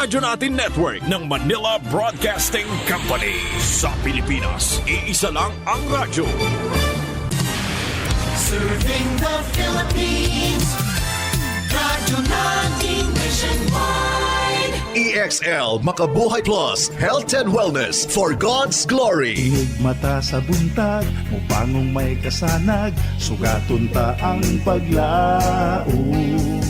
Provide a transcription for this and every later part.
Radyo Natin Network ng Manila Broadcasting Company. Sa Pilipinas, iisa lang ang radyo. Serving the Philippines, Radyo Natin Nationwide. EXL Makabuhay Plus, Health and Wellness for God's Glory. Mata sa buntag, mupangong may kasanag, sugaton ta ang paglaom.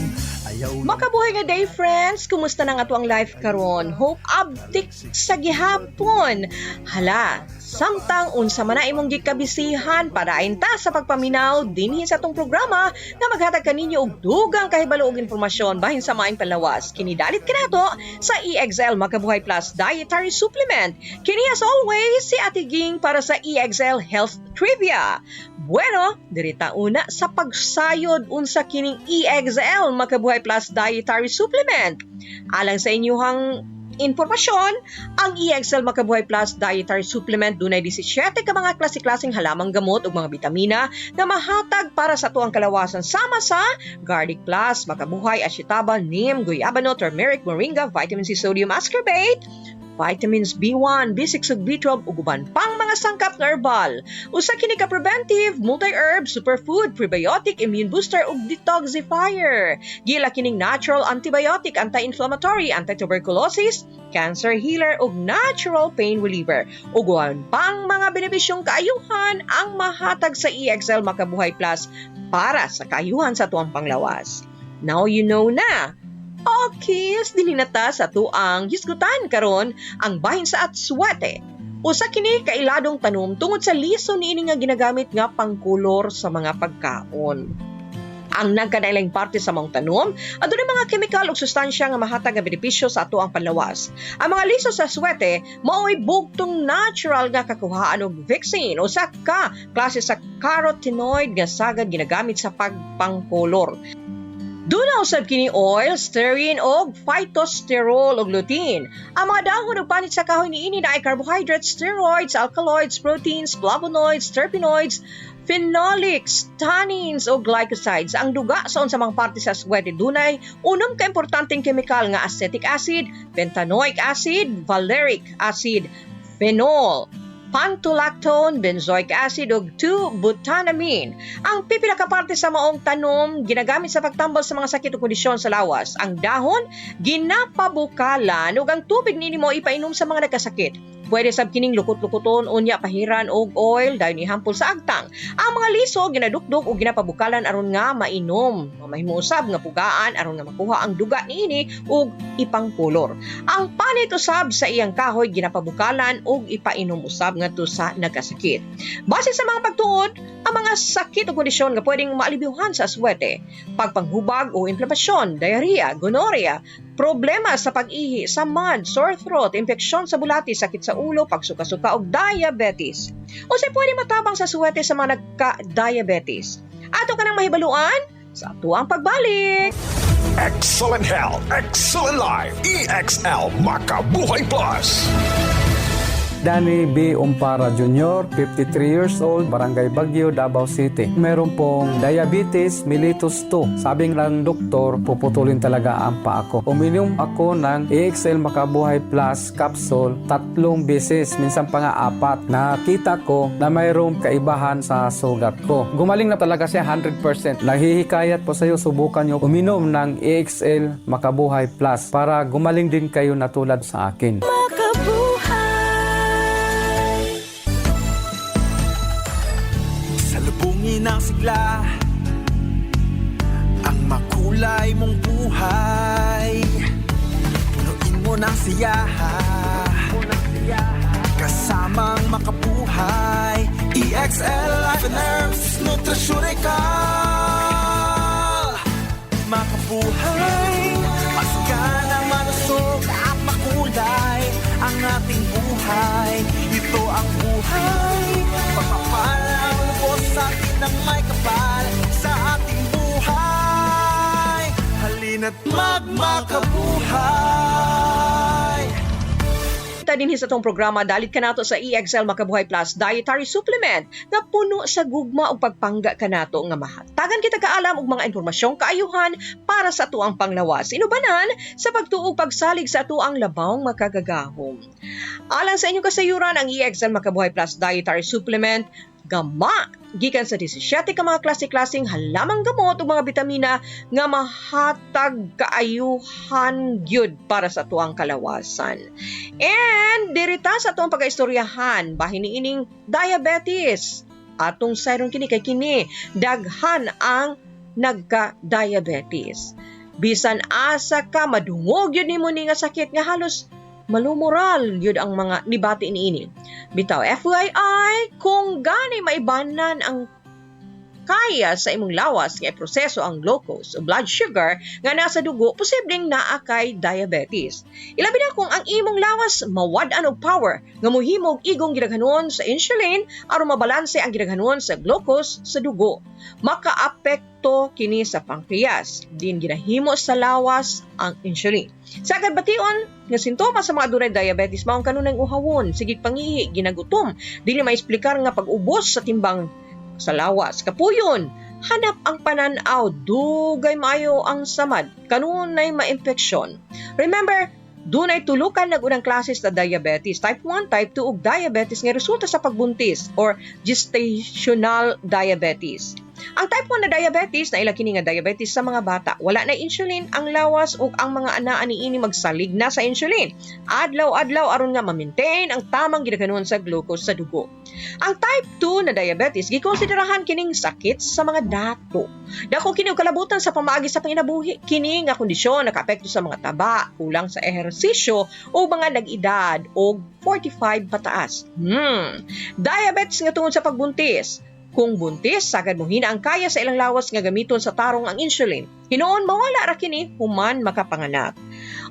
Makabuhay nga day, friends! Kumusta na nga to ang life karon? Hope abdik sa gihapon. Hala, samtang unsa man na imong gikabisihan para ta sa pagpaminaw dinhi sa atong programa na maghatag kaninyo og dugang kahibalo og impormasyon bahin sa maayong panlawas. Kinidalit kanato sa EXL Makabuhay Plus Dietary Supplement. Kini as always si Ate Ging para sa EXL Health Trivia. Bueno, dirita una sa pagsayod unsa kining EXL Makabuhay Plus Dietary Supplement. Alang sa inyong impormasyon, ang EXL Makabuhay Plus Dietary Supplement dunay 17 ka mga klase-klaseng halamang gamot ug mga bitamina na mahatag para sa tuang kalawasan sama sa garlic plus, makabuhay, ashitaba, neem, guyabano, turmeric, moringa, vitamin C, sodium ascorbate, vitamins B1, B6 ug B12 ug uban pang mga sangkap nga herbal. Usa kini ka preventive, multi-herb, superfood, prebiotic, immune booster ug detoxifier. Gila kining natural antibiotic, anti-inflammatory, anti-tuberculosis, cancer healer ug natural pain reliever. Ug uban pang mga benepisyong kaayuhan ang mahatag sa EXL Makabuhay Plus para sa kaayuhan sa tuang panglawas. Now you know na. Okay, dili na ta sa tuang hisgutan karon ang bahin sa atswete. Usa kini kailadong tanom tungod sa liso niini nga ginagamit nga pangkulor sa mga pagkaon. Ang nagkadailang parte sa mga tanom, adunay mga chemical ug sustansya nga mahatag nga benepisyo sa ato ang panlawas. Ang mga liso sa swete mao'y bugtong natural nga kakuhaan og vexin o sa klase sa carotenoid nga sagad ginagamit sa pagpangkolor. Duna usab kini oil, stearin og phytosterol ug lutein. Ang mga dahon ug panit sa kahoy niini na ay carbohydrates, steroids, alkaloids, proteins, flavonoids, terpenoids, phenolics, tannins o glycosides. Ang duga sa unsa mang parte sa swete dunay unom ka importanteng kemikal nga acetic acid, bentanoic acid, valeric acid, phenol, pantolactone, benzoic acid ug 2-butanamine. Ang pipila ka parte sa maong tanom ginagamit sa pagtambal sa mga sakit o kondisyon sa lawas. Ang dahon ginapabukalan ug ang tubig niini mo ipainom sa mga nagkasakit. Pwede sab kining lukot-lukoton unya pahiran og oil dayon ihampol sa agtang. Ang mga liso ginadukdok ug ginapabukalan aron nga mainom. Mahimo usab nga pugaan aron nga makuha ang duga niini ug ipangkolor. Ang panit usab sa iyang kahoy ginapabukalan ug ipainom usab ngadto sa nagkasakit. Base sa mga pagtuod, ang mga sakit o kondisyon nga pwedeng maalibyuhan sa aswete, pagpanghubag o inflamasyon, diarrhea, gonorrhea, problema sa pag-ihi, samad, sore throat, infeksyon sa bulati, sakit sa ulo, pagsuka-suka o diabetes. O sa pwede matabang sa suwete sa mga nagka-diabetes. Ato ka nang mahibaluan sa tuang pagbalik. Excellent health, excellent life. EXL Makabuhay Plus. Danny B. Umpara Jr., 53 years old, Barangay Baguio, Davao City. Meron pong diabetes mellitus 2. Sabing lang doktor, puputulin talaga ang paa ko. Uminom ako ng EXL Makabuhay Plus capsule 3 beses, minsan pa nga 4. Nakita ko na mayroong kaibahan sa sugat ko. Gumaling na talaga siya 100%. Nahihikayat po sa iyo, subukan nyo uminom ng EXL Makabuhay Plus para gumaling din kayo na tulad sa akin. Ng sigla ang makulay mong buhay, punuin mo ng siyaha kasamang makabuhay. EXL Life and Herbs Nutraceutical. Makabuhay, masigana, malusog at makulay ang ating buhay. Ito ang buhay, pagpapalang lubos sa atin ng may kapal sa ating buhay. Halina't magmakabuhay. din sa itong programa dalit ka nato sa EXL Makabuhay Plus Dietary Supplement na puno sa gugma o pagpangga ka nato nga mahatagan kita kaalam og mga impormasyong kaayuhan para sa atuang panglawas. Inubanan sa pagtuog pagsalig sa atuang labawng makagagahom. Alang sa inyong kasayuran ang EXL Makabuhay Plus Dietary Supplement gama gikan sa 17 ka mga klase-klaseng halamang gamot ug mga bitamina nga mahatag kaayuhan gyud para sa tuang kalawasan. And dirita sa tuang pagaistoryahan bahin niining diabetes. Atong sayron kini kay kini daghan ang nagka-diabetes. Bisan asa ka madungog yun nimo ni nga sakit nga halos malumural yun ang mga nibati niini. Bitaw FYI, kung gani maibanan ang kaya sa imong lawas nga proseso ang glucose o blood sugar nga nasa dugo, posibleng naa kay diabetes. Ilabi na kung ang imong lawas mawad-an og power nga mohimo og igong gidaghanon sa insulin aron mabalanse ang gidaghanon sa glucose sa dugo. Makaapekto kini sa pancreas. Din ginahimo sa lawas ang insulin. Sa agad bation nga sintomas sa mga dunay diabetes mao ang kanunay uhawon, sigig pangihi, ginagutom, dili maisplekar nga pag-ubos sa timbang sa lawas. Kapuyon, hanap ang pananaw, dugay maayo ang samad, kanunay ma-infeksyon. Remember, dunay tulukan nagunang klase sa diabetes, type 1, type 2 ug diabetes nga resulta sa pagbuntis or gestational diabetes. Ang type 1 na diabetes na ila kini nga diabetes sa mga bata. Wala na insulin ang lawas ug ang mga anaa niini magsalig na sa insulin. Adlaw-adlaw aron nga ma-maintain ang tamang gidaghanon sa glucose sa dugo. Ang type 2 na diabetes gikonsiderahan kining sakit sa mga dato. Dako kini og kalabutan sa pamaagi sa panginabuhi. Kini nga kondisyon nakaapekto sa mga taba, kulang sa ehersisyo o mga nag-edad o 45 pataas. Diabetes nga tungod sa pagbuntis. Kung buntis, sagad mo hina ang kaya sa ilang lawas nga gamiton sa tarong ang insulin. Hinoon mawala ra kini human makapanganak.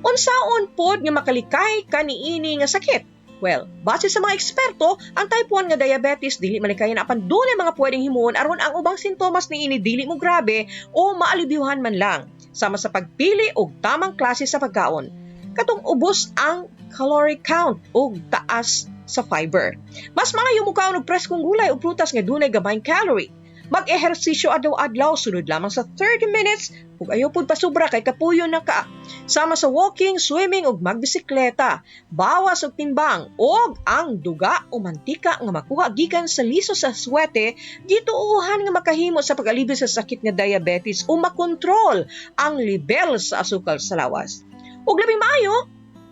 Unsaon pod nga makalikay kaniini nga sakit? Well, base sa mga eksperto, ang type 1 nga diabetes dili malikayan apan dunay mga pwedeng himuon aron ang ubang sintomas niini dili mo grabe o maalibyuhan man lang. Sama sa pagpili og tamang klase sa pagkaon. Katong ubos ang caloric count ug taas sa fiber. Mas maayo mo kaon og preskong gulay o prutas nga dunay gamayng calorie. Mag-ehersisyo adlaw-adlaw sunod lamang sa 30 minutes ug ayaw pud pasubra kay kapuyo na ka. Sama sa walking, swimming ug magbisikleta, bawas og timbang ug ang duga o mantika nga makuha gikan sa liso sa swete gituuhan nga makahimo sa pag-alibyo sa sakit nga diabetes o makontrol ang level sa asukal sa lawas. Ug labing maayo,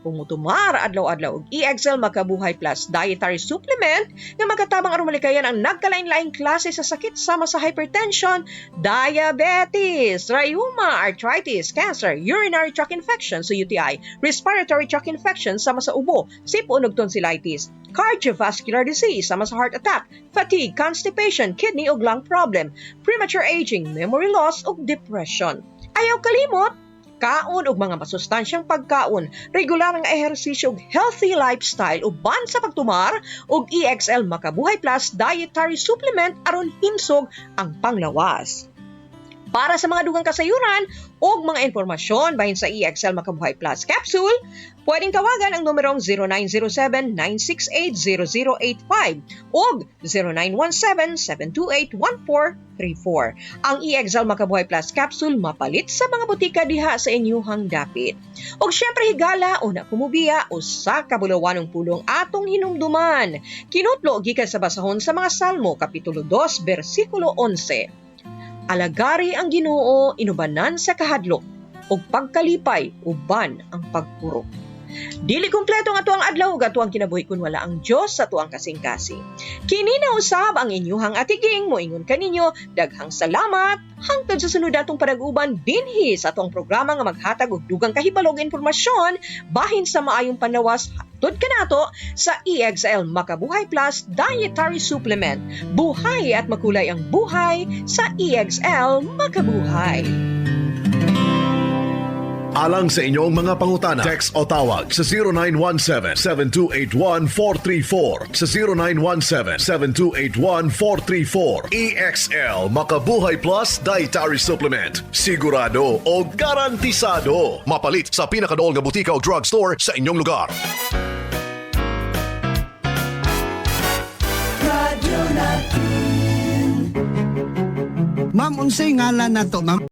kung mutumar adlaw-adlaw og EXL Makabuhay Plus Dietary Supplement nga magatabang aron malikayan ang nagkalain-laing klase sa sakit sama sa hypertension, diabetes, rheuma, arthritis, cancer, urinary tract infection so UTI, respiratory tract infection sama sa ubo, sipon ug tonsillitis, cardiovascular disease sama sa heart attack, fatigue, constipation, kidney ug lung problem, premature aging, memory loss ug depression. Ayaw kalimot, kaon ug mga masustansyang pagkaon, regular nga ehersisyo ug healthy lifestyle uban sa pagtumar og EXL Makabuhay Plus Dietary Supplement aron himsog ang panglawas. Para sa mga dugang kasayuran o mga informasyon bahin sa EXL Makabuhay Plus Capsule, pwedeng tawagan ang numerong 0907-968-0085 o 0917-728-1434. Ang EXL Makabuhay Plus Capsule mapalit sa mga butika diha sa inyuhang dapit. O syempre higala o na kumubiya o sa kabulawanong pulong atong hinumduman. Kinutlo gikan sa basahon sa mga Salmo, Kapitulo 2, versikulo 11. Alagari ang Ginoo inubanan sa kahadlok ug pagkalipay uban ang pagpuro. Dili kumpleto nga tuang adlaw ug atuang kinabuhi kun wala ang Dios sa tuang kasing-kasing. Kini na usab ang inyuhang atiging moingon kaninyo daghang salamat hangtod sa sunod atong panag-uban dinhi sa atong programa nga maghatag og dugang kahibalog impormasyon bahin sa maayong panlawas hatod kanato sa EXL Makabuhay Plus Dietary Supplement. Buhay at makulay ang buhay sa EXL Makabuhay. Alang sa inyong mga pangutana, text o tawag sa 0917-7281-434 sa 0917-7281-434. EXL Makabuhay Plus Dietary Supplement. Sigurado o garantisado. Mapalit sa pinakadool nga butika o drugstore sa inyong lugar. Ma'am, unsay ngalan nato, ma'am?